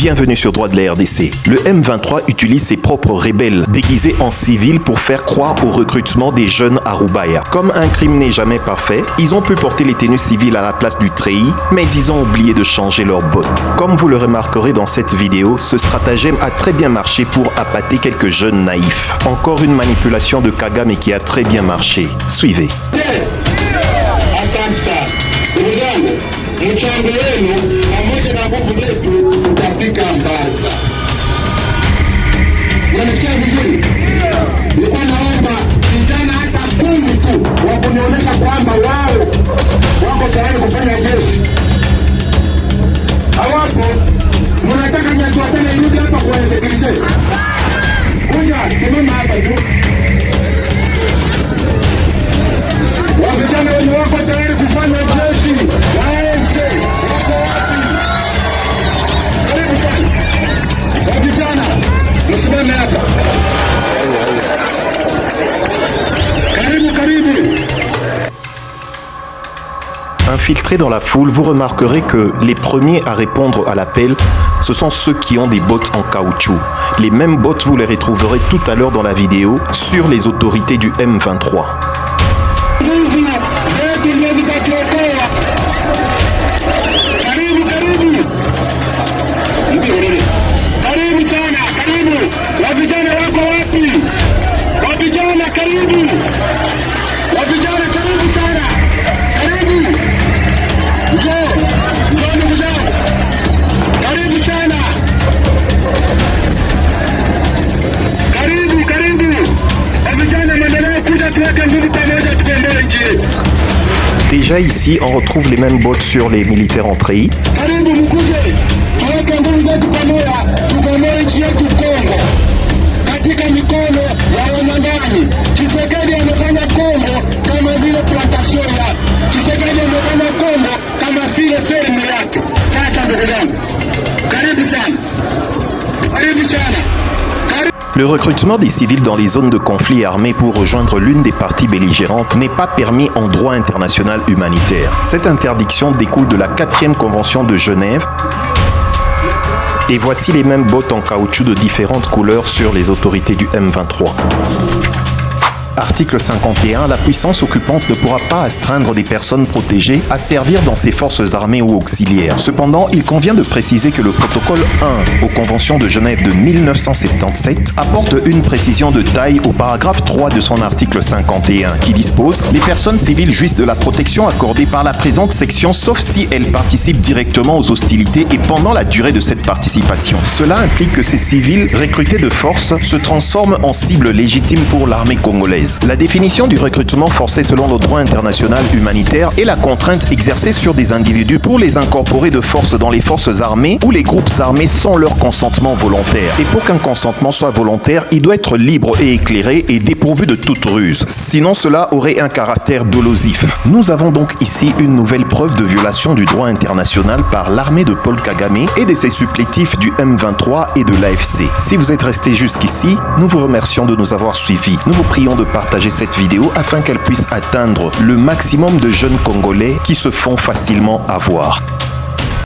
Bienvenue sur Droit de la RDC. Le M23 utilise ses propres rebelles déguisés en civils pour faire croire au recrutement des jeunes à Rubaya. Comme un crime n'est jamais parfait, ils ont pu porter les tenues civiles à la place du treillis, mais ils ont oublié de changer leurs bottes. Comme vous le remarquerez dans cette vidéo, ce stratagème a très bien marché pour appâter quelques jeunes naïfs. Encore une manipulation de Kagame qui a très bien marché. Suivez. Mchango wenu pamoja na nguvu zetu tutafika mbali. Mnasikia vizuri? Nilikuwa naomba vijana hata 10 tu wa kunionyesha kwamba wao wako tayari kufanya jeshi. Hawapo. Mnataka niatuatane irudi hapa kwa security. Kuja simama hapa tu. Wa vijana wenye wako tayari kufanya jeshi. Infiltrés dans la foule, vous remarquerez que les premiers à répondre à l'appel, ce sont ceux qui ont des bottes en caoutchouc. Les mêmes bottes, vous les retrouverez tout à l'heure dans la vidéo sur les autorités du M23. Déjà ici, on retrouve les mêmes bottes sur les militaires en treillis. Le recrutement des civils dans les zones de conflit armé pour rejoindre l'une des parties belligérantes n'est pas permis en droit international humanitaire. Cette interdiction découle de la 4e Convention de Genève. Et voici les mêmes bottes en caoutchouc de différentes couleurs sur les autorités du M23. Article 51. La puissance occupante ne pourra pas astreindre des personnes protégées à servir dans ses forces armées ou auxiliaires. Cependant, il convient de préciser que le protocole 1 aux conventions de Genève de 1977 apporte une précision de taille au paragraphe 3 de son article 51 qui dispose « Les personnes civiles jouissent de la protection accordée par la présente section sauf si elles participent directement aux hostilités et pendant la durée de cette participation. » Cela implique que ces civils recrutés de force se transforment en cibles légitimes pour l'armée congolaise. La définition du recrutement forcé selon le droit international humanitaire est la contrainte exercée sur des individus pour les incorporer de force dans les forces armées ou les groupes armés sans leur consentement volontaire. Et pour qu'un consentement soit volontaire, il doit être libre et éclairé et dépourvu de toute ruse. Sinon, cela aurait un caractère dolosif. Nous avons donc ici une nouvelle preuve de violation du droit international par l'armée de Paul Kagame et de ses supplétifs du M23 et de l'AFC. Si vous êtes restés jusqu'ici, nous vous remercions de nous avoir suivis. Nous vous prions de partager cette vidéo afin qu'elle puisse atteindre le maximum de jeunes Congolais qui se font facilement avoir.